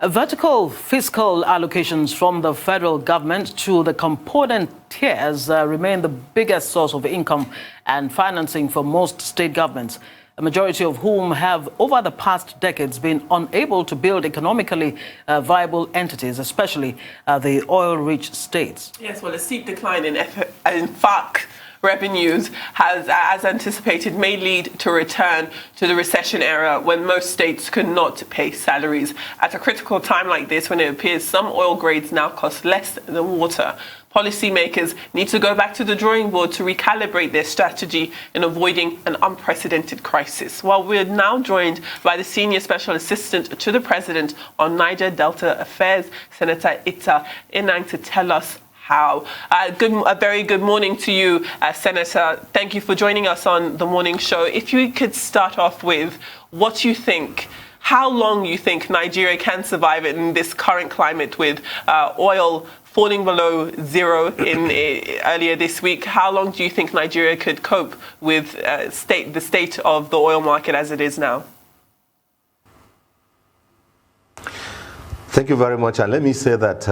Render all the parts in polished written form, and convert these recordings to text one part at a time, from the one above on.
Vertical fiscal allocations from the federal government to the component tiers remain the biggest source of income and financing for most state governments, a majority of whom have, over the past decades, been unable to build economically viable entities, especially the oil-rich states. Yes, well, a steep decline in FAAC revenues has, as anticipated, may lead to a return to the recession era when most states could not pay salaries. At a critical time like this, when it appears some oil grades now cost less than water, policymakers need to go back to the drawing board to recalibrate their strategy in avoiding an unprecedented crisis. Well, we're now joined by the Senior Special Assistant to the President on Niger Delta Affairs, Senator ITA ENANG, to tell us how. A very good morning to you, Senator. Thank you for joining us on the morning show. If you could start off with what you think, how long you think Nigeria can survive in this current climate with oil falling below zero earlier this week. How long do you think Nigeria could cope with the state of the oil market as it is now? Thank you very much. And let me say that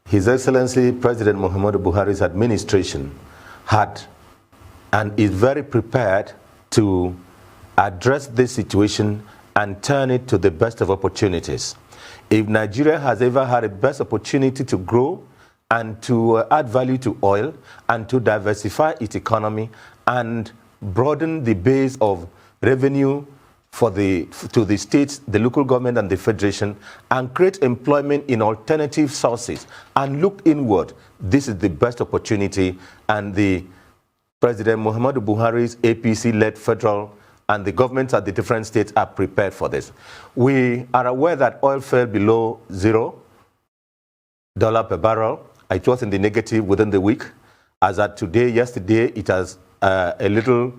His Excellency President Muhammadu Buhari's administration had and is very prepared to address this situation and turn it to the best of opportunities. If Nigeria has ever had a best opportunity to grow and to add value to oil and to diversify its economy and broaden the base of revenue to the states, the local government and the federation, and create employment in alternative sources and look inward, this is the best opportunity, and the President Muhammadu Buhari's APC-led federal and the governments at the different states are prepared for this. We are aware that oil fell below $0 per barrel. It was in the negative within the week. As at yesterday, it has a little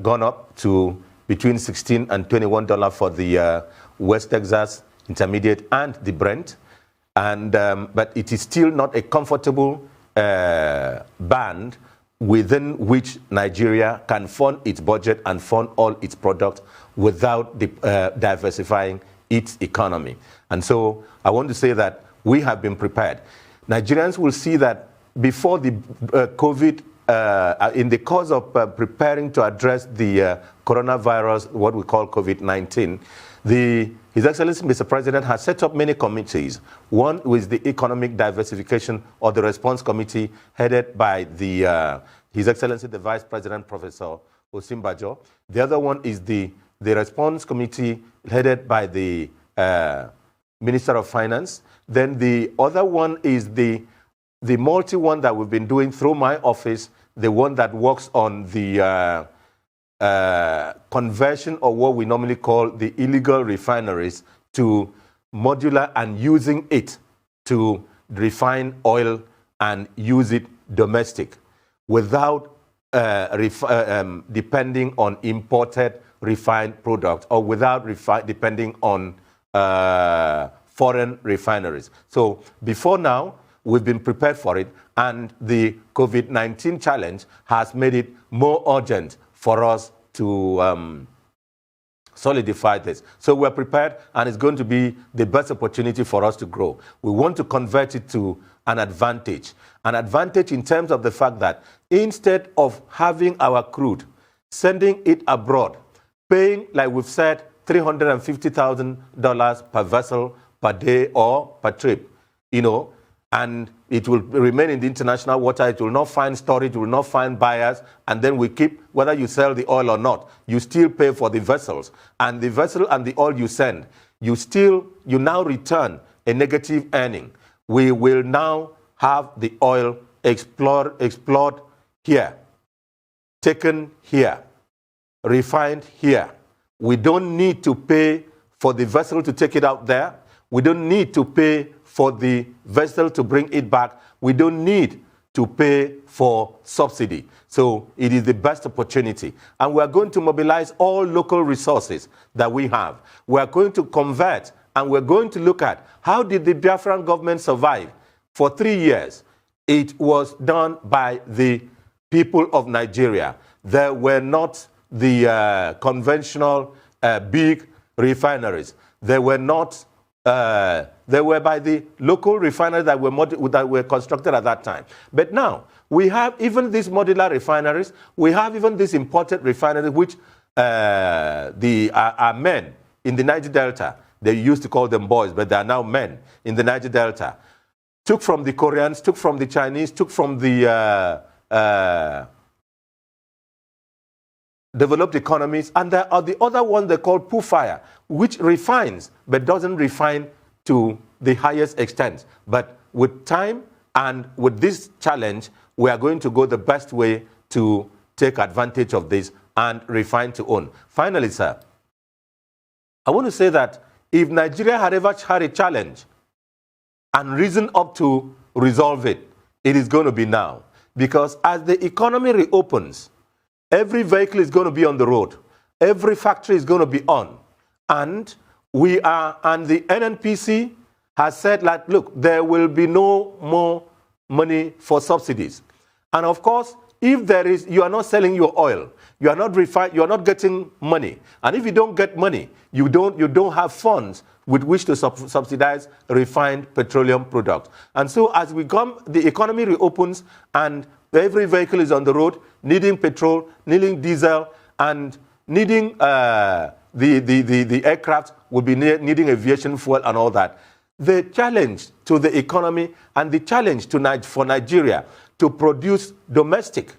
gone up to between $16 and $21 for the West Texas Intermediate and the Brent. But it is still not a comfortable band within which Nigeria can fund its budget and fund all its products without diversifying its economy. And so I want to say that we have been prepared. Nigerians will see that before the COVID, in the course of preparing to address the coronavirus, what we call COVID-19, His Excellency Mr. President has set up many committees. One was the Economic Diversification or the Response Committee headed by His Excellency the Vice President, Professor Osinbajo. The other one is the Response Committee headed by the Minister of Finance. Then the other one is the multi-one that we've been doing through my office, the one that works on the conversion of what we normally call the illegal refineries to modular and using it to refine oil and use it domestic without depending on imported refined products or without depending on foreign refineries. So before now, we've been prepared for it, and the COVID-19 challenge has made it more urgent for us to solidify this. So we're prepared, and it's going to be the best opportunity for us to grow. We want to convert it to an advantage in terms of the fact that instead of having our crude, sending it abroad, paying, like we've said, $350,000 per vessel per day or per trip, and it will remain in the international water. It will not find storage, it will not find buyers, and then we keep, whether you sell the oil or not, you still pay for the vessels. And the vessel and the oil you send, you now return a negative earning. We will now have the oil explored here, taken here, refined here. We don't need to pay for the vessel to take it out there. We don't need to pay for the vessel to bring it back. We don't need to pay for subsidy. So it is the best opportunity. And we are going to mobilize all local resources that we have. We are going to convert, and we're going to look at how did the Biafran government survive for 3 years. It was done by the people of Nigeria. There were not the conventional big refineries. There were not they were by the local refineries that were constructed at that time. But now, we have even these modular refineries, we have even these imported refineries, which are men in the Niger Delta. They used to call them boys, but they are now men in the Niger Delta. Took from the Koreans, took from the Chinese, took from the developed economies, and there are the other one they call pool fire, which refines, but doesn't refine to the highest extent. But with time and with this challenge, we are going to go the best way to take advantage of this and refine to own. Finally, sir, I want to say that if Nigeria had ever had a challenge and risen up to resolve it, it is going to be now. Because as the economy reopens, every vehicle is going to be on the road. Every factory is going to be on. And the NNPC has said that, look, there will be no more money for subsidies. And of course, if there is, you are not selling your oil, you are not getting money. And if you don't get money, you don't have funds with which to subsidize refined petroleum products. And so as the economy reopens and every vehicle is on the road, needing petrol, needing diesel, and needing the aircraft will be needing aviation fuel and all that. The challenge to the economy and the challenge for Nigeria to produce domestic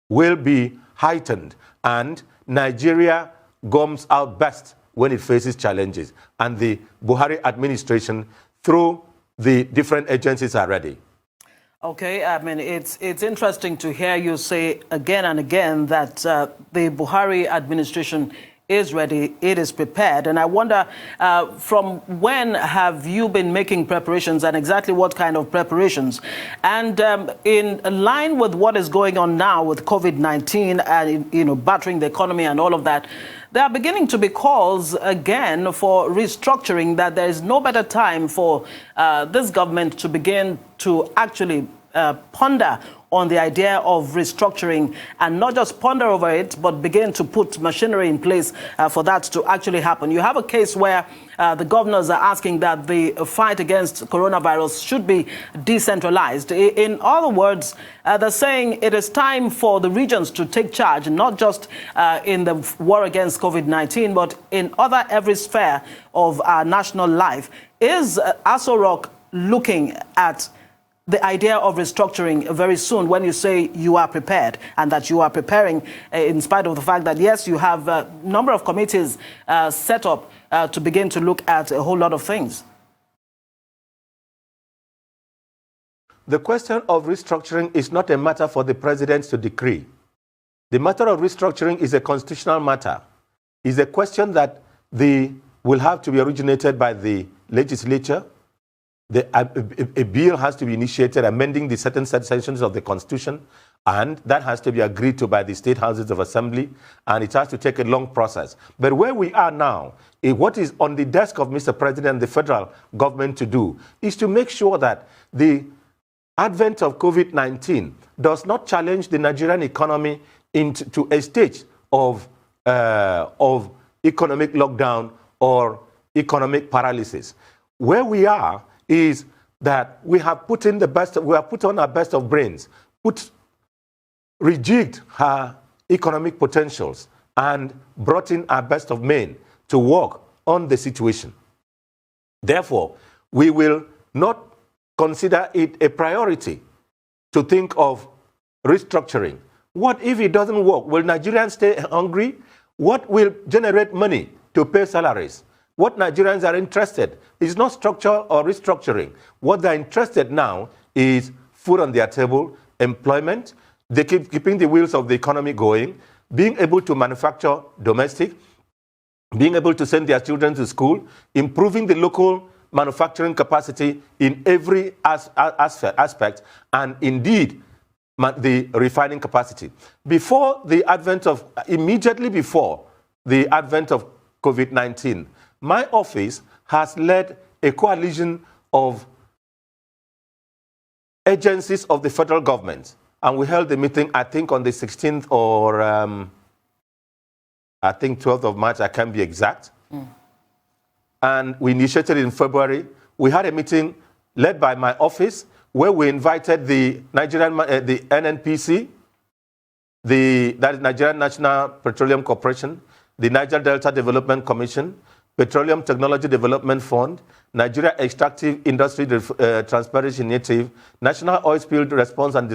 will be heightened, and Nigeria comes out best when it faces challenges. And the Buhari administration, through the different agencies, are ready. Okay, I mean, it's interesting to hear you say again and again that the Buhari administration is ready, it is prepared. And I wonder, from when have you been making preparations and exactly what kind of preparations? And in line with what is going on now with COVID-19 and, battering the economy and all of that, there are beginning to be calls again for restructuring, that there is no better time for this government to begin to actually ponder on the idea of restructuring, and not just ponder over it, but begin to put machinery in place for that to actually happen. You have a case where the governors are asking that the fight against coronavirus should be decentralized. In other words, they're saying it is time for the regions to take charge, not just in the war against COVID-19, but in every sphere of our national life. Is Aso Rock looking at the idea of restructuring very soon, when you say you are prepared and that you are preparing in spite of the fact that, yes, you have a number of committees set up to begin to look at a whole lot of things? The question of restructuring is not a matter for the president to decree. The matter of restructuring is a constitutional matter. It's a question that will have to be originated by the legislature. A bill has to be initiated amending the certain sections of the Constitution, and that has to be agreed to by the state houses of assembly, and it has to take a long process. But where we are now, what is on the desk of Mr. President and the federal government to do is to make sure that the advent of COVID-19 does not challenge the Nigerian economy into a stage of economic lockdown or economic paralysis. Where we are is that we have put on our best of brains, rejigged her economic potentials, and brought in our best of men to work on the situation. Therefore, we will not consider it a priority to think of restructuring. What if it doesn't work? Will Nigerians stay hungry? What will generate money to pay salaries? What Nigerians are interested in is not structure or restructuring. What they're interested now is food on their table, employment, they keeping the wheels of the economy going, being able to manufacture domestic, being able to send their children to school, improving the local manufacturing capacity in every aspect, and indeed the refining capacity. Immediately before the advent of COVID-19, my office has led a coalition of agencies of the federal government. And we held the meeting, I think, on the 16th or I think 12th of March, I can't be exact. and we initiated in February. We had a meeting led by my office where we invited the Nigerian, the NNPC, that is Nigerian National Petroleum Corporation, the Niger Delta Development Commission, Petroleum Technology Development Fund, Nigeria Extractive Industry Transparency Initiative, National Oil Spill Response and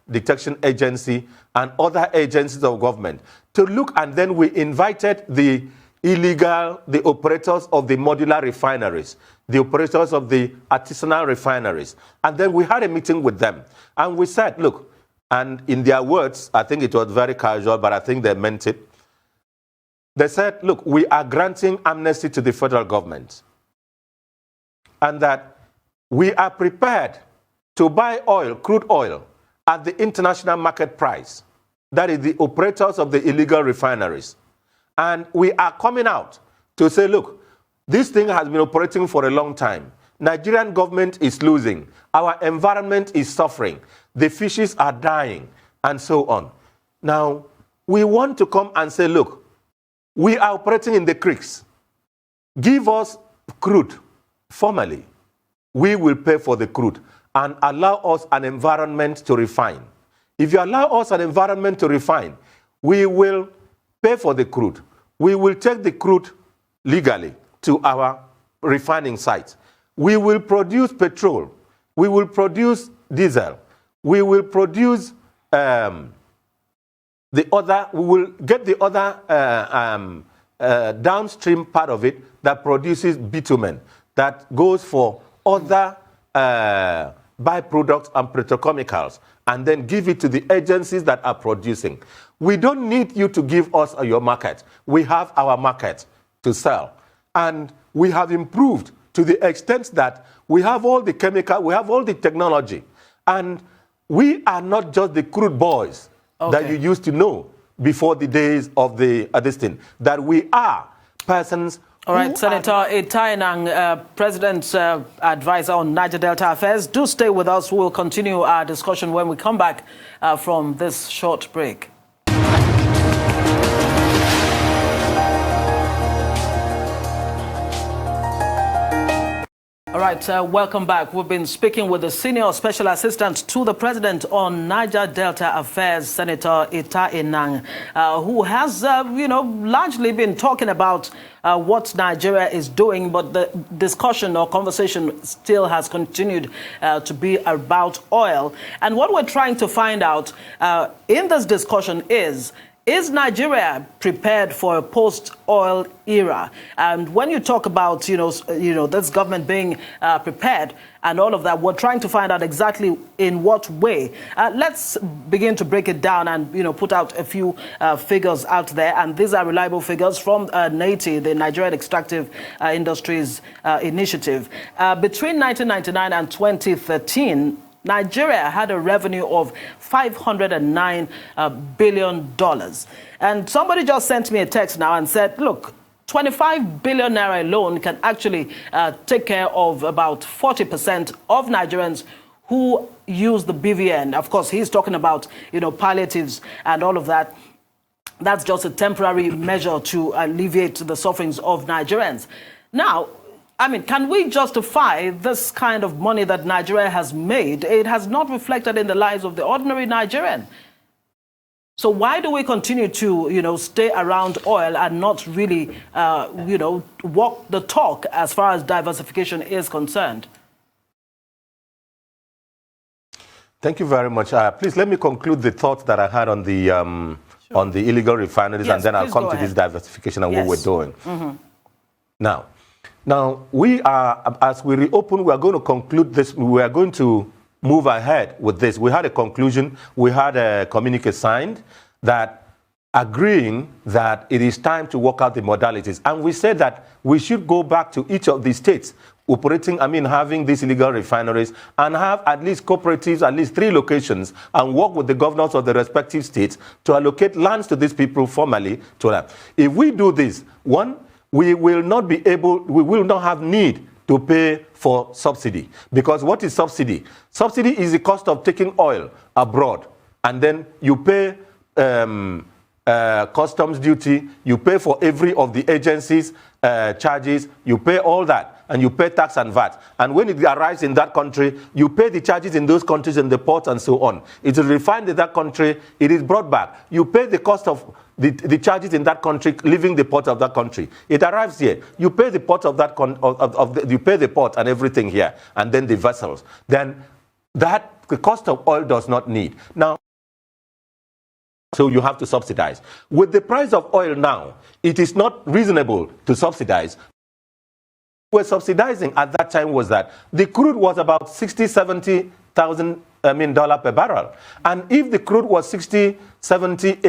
Detection Agency, and other agencies of government to look. And then we invited the operators of the modular refineries, the operators of the artisanal refineries. And then we had a meeting with them. And we said, look, and in their words, I think it was very casual, but I think they meant it. They said, look, we are granting amnesty to the federal government, and that we are prepared to buy oil, crude oil, at the international market price. That is the operators of the illegal refineries. And we are coming out to say, look, this thing has been operating for a long time. Nigerian government is losing. Our environment is suffering. The fishes are dying, and so on. Now, we want to come and say, look, we are operating in the creeks. Give us crude formally. We will pay for the crude and allow us an environment to refine. If you allow us an environment to refine, we will pay for the crude. We will take the crude legally to our refining sites. We will produce petrol. We will produce diesel. We will produce we will get the other downstream part of it that produces bitumen, that goes for other byproducts and petrochemicals, and then give it to the agencies that are producing. We don't need you to give us your market. We have our market to sell. And we have improved to the extent that we have all the chemical, we have all the technology. And we are not just the crude boys that you used to know before the days of the this thing, that we are persons. All right, Senator ITA ENANG, President's advisor on Niger Delta affairs. Do stay with us. We'll continue our discussion when we come back from this short break. All right, welcome back. We've been speaking with the Senior Special Assistant to the President on Niger Delta Affairs, Senator ITA ENANG, who has, largely been talking about what Nigeria is doing, but the discussion or conversation still has continued to be about oil. And what we're trying to find out in this discussion is Nigeria prepared for a post-oil era? And when you talk about, this government being prepared and all of that, we're trying to find out exactly in what way. Let's begin to break it down and, put out a few figures out there. And these are reliable figures from NATI, the Nigerian Extractive Industries Initiative. Between 1999 and 2013, Nigeria had a revenue of $509 billion. And somebody just sent me a text now and said, look, 25 billion naira alone can actually take care of about 40% of Nigerians who use the BVN. Of course, he's talking about, palliatives and all of that. That's just a temporary measure to alleviate the sufferings of Nigerians. Now, can we justify this kind of money that Nigeria has made? It has not reflected in the lives of the ordinary Nigerian. So why do we continue to, stay around oil and not really, walk the talk as far as diversification is concerned? Thank you very much. Please let me conclude the thoughts that I had on the illegal refineries, and then I'll come to this diversification and what we're doing. Mm-hmm. Now, we are, as we reopen, we are going to conclude this. We are going to move ahead with this. We had a conclusion. We had a communique signed that agreeing that it is time to work out the modalities. And we said that we should go back to each of the states operating, having these illegal refineries, and have at least cooperatives, at least 3 locations, and work with the governors of the respective states to allocate lands to these people formally to them. If we do this, one, we will not have need to pay for subsidy. Because what is subsidy? Subsidy is the cost of taking oil abroad, and then you pay customs duty, you pay for every of the agencies' charges, you pay all that, and you pay tax and VAT. And when it arrives in that country, you pay the charges in those countries in the port and so on. It is refined in that country, it is brought back. You pay the cost of the charges in that country, leaving the port of that country. It arrives here. You pay the port of that you pay the port and everything here, and then the vessels. Then that the cost of oil does not need. Now, so you have to subsidize. With the price of oil now, it is not reasonable to subsidize. What we're subsidizing at that time was that the crude was about $60,000-$70,000 per barrel. And if the crude was $60, $70,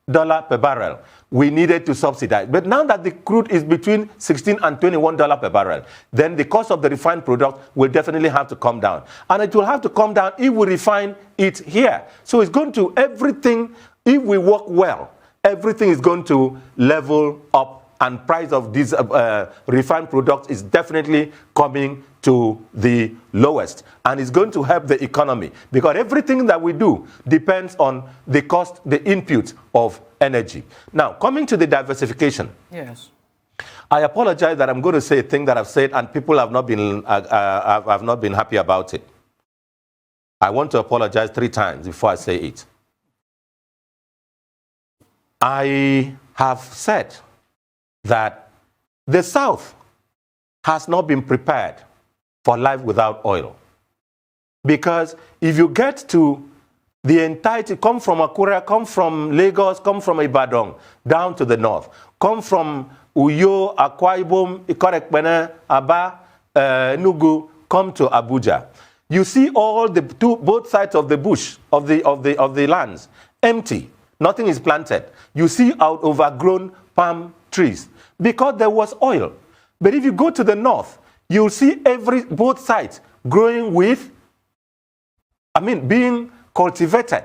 $80 per barrel, we needed to subsidize. But now that the crude is between $16 and $21 per barrel, then the cost of the refined product will definitely have to come down. And it will have to come down if we refine it here. So it's going to, everything, if we work well, everything is going to level up, and price of these refined products is definitely coming to the lowest. And it's going to help the economy, because everything that we do depends on the cost, the input of energy. Now, coming to the diversification. Yes. I apologize that I'm going to say a thing that I've said and people have not been happy about it. I want to apologize 3 times before I say it. I have said that the South has not been prepared for life without oil. Because if you get to the entirety, come from Akure, come from Lagos, come from Ibadan, down to the north, come from Uyo, Akwa Ibom, Ikorekpene, Aba, Enugu, come to Abuja. You see all the both sides of the bush, of the lands, empty. Nothing is planted. You see out overgrown palm trees because there was oil. But if you go to the north, you'll see both sides growing with, being cultivated.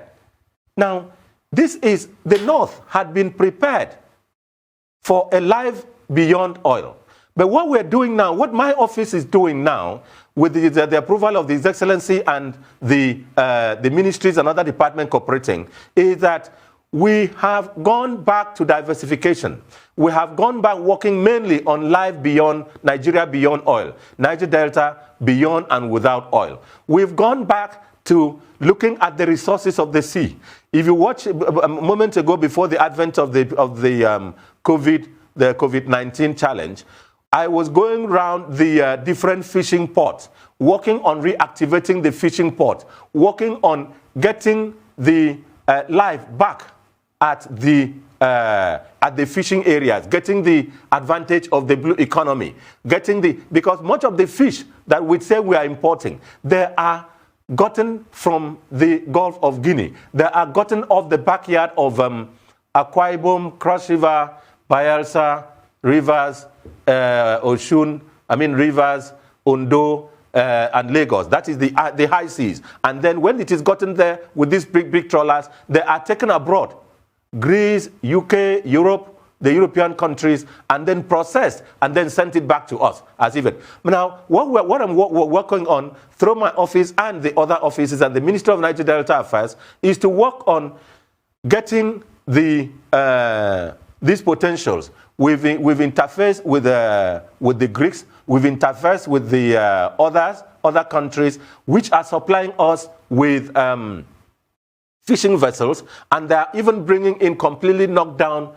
Now, the north had been prepared for a life beyond oil. But what we're doing now, what my office is doing now, with the approval of His Excellency and the ministries and other departments cooperating, is that we have gone back to diversification. We have gone back working mainly on life beyond Nigeria, beyond oil, Niger Delta, beyond and without oil. We've gone back to looking at the resources of the sea. If you watch a moment ago, before the advent of the COVID-19 challenge, I was going around the different fishing ports, working on reactivating the fishing port, working on getting the life back at the fishing areas, getting the advantage of the blue economy, because much of the fish that we say we are importing, they are gotten from the Gulf of Guinea. They are gotten off the backyard of Akwa Ibom, Cross River, Bayelsa, Rivers, Oshun, Rivers, Ondo, and Lagos. That is the high seas. And then when it is gotten there with these big trawlers, they are taken abroad. Greece, UK, Europe, the European countries, and then processed and then sent it back to us as even. Now, what I'm working on through my office and the other offices and the Ministry of Niger Delta Affairs is to work on getting these potentials. We've interfaced with the Greeks. We've interfaced with the other countries which are supplying us with fishing vessels, and they are even bringing in completely knocked down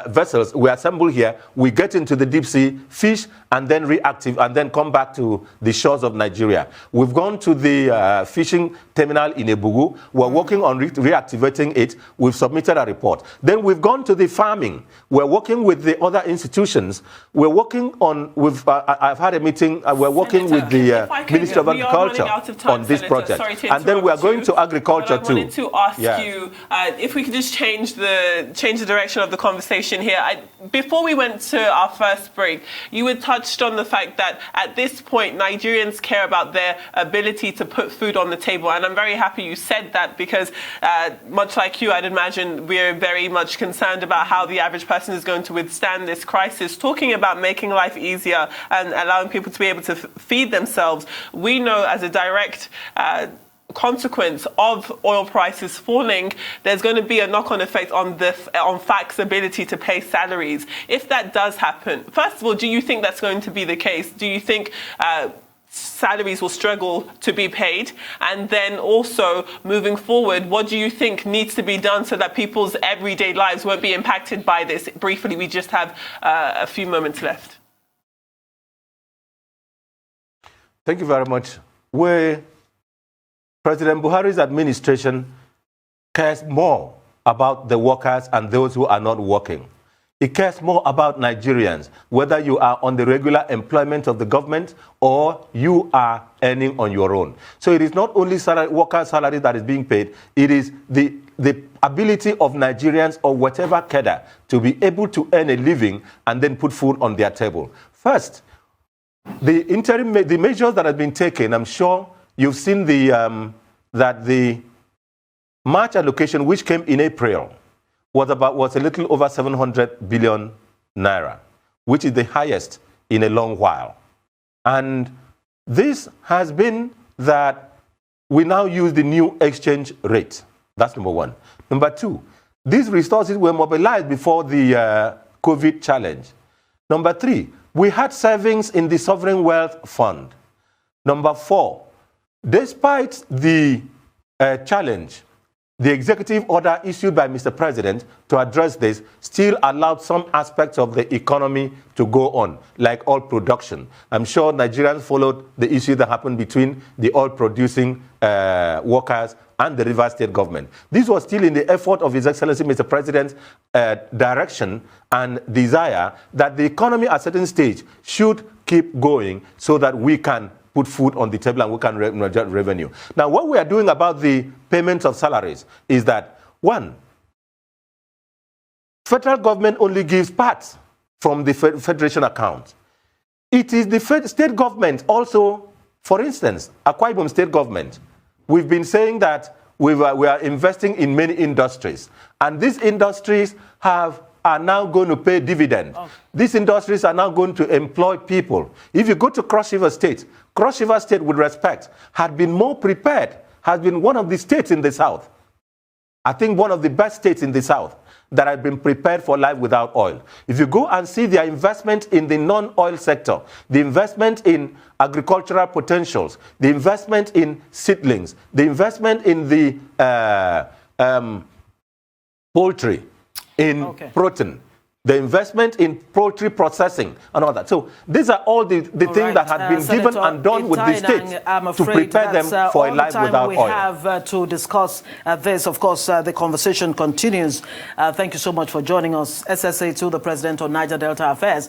vessels. We assemble here, we get into the deep sea, fish, and then reactive, and then come back to the shores of Nigeria. We've gone to the fishing terminal in Ebugu. We're working on reactivating it. We've submitted a report. Then we've gone to the farming. We're working with the other institutions. We're working on, I've had a meeting, we're working with the Ministry of Agriculture on this project. And then we are going to agriculture too. I wanted to ask you if we could just change the direction of the conversation here. Before we went to our first break, you had touched on the fact that at this point, Nigerians care about their ability to put food on the table. And I'm very happy you said that, because much like you, I'd imagine we're very much concerned about how the average person is going to withstand this crisis. Talking about making life easier and allowing people to be able to feed themselves, we know as a direct consequence of oil prices falling, there's going to be a knock-on effect on FAAC's ability to pay salaries. If that does happen, first of all, do you think that's going to be the case? Do you think salaries will struggle to be paid? And then also, moving forward, what do you think needs to be done so that people's everyday lives won't be impacted by this? Briefly, we just have a few moments left. Thank you very much. President Buhari's administration cares more about the workers and those who are not working. It cares more about Nigerians, whether you are on the regular employment of the government or you are earning on your own. So it is not only workers' salary that is being paid, it is the ability of Nigerians or whatever cadre to be able to earn a living and then put food on their table. First, the measures that have been taken, I'm sure you've seen that the March allocation, which came in April, was a little over 700 billion naira, which is the highest in a long while. And this has been that we now use the new exchange rate. That's number one. Number two, these resources were mobilized before the COVID challenge. Number three, we had savings in the Sovereign Wealth Fund. Number four, despite the challenge, the executive order issued by Mr. President to address this still allowed some aspects of the economy to go on, like oil production. I'm sure Nigerians followed the issue that happened between the oil-producing workers and the Rivers State government. This was still in the effort of His Excellency Mr. President's direction and desire that the economy at a certain stage should keep going so that we can put food on the table and we can generate revenue. Now, what we are doing about the payment of salaries is that, one, federal government only gives parts from the federation account. It is the state government also, for instance, Akwa Ibom state government. We've been saying that we are investing in many industries, and these industries are now going to pay dividends. Oh. These industries are now going to employ people. If you go to Cross River State, with respect, had been more prepared, has been one of the states in the South. I think one of the best states in the South that have been prepared for life without oil. If you go and see their investment in the non-oil sector, the investment in agricultural potentials, the investment in seedlings, the investment in the poultry, in protein, the investment in poultry processing and all that. So these are all the things that had been given and done with the states to prepare them for a life without oil. We have to discuss this. Of course, the conversation continues. Thank you so much for joining us. SSA to the President on Niger Delta Affairs.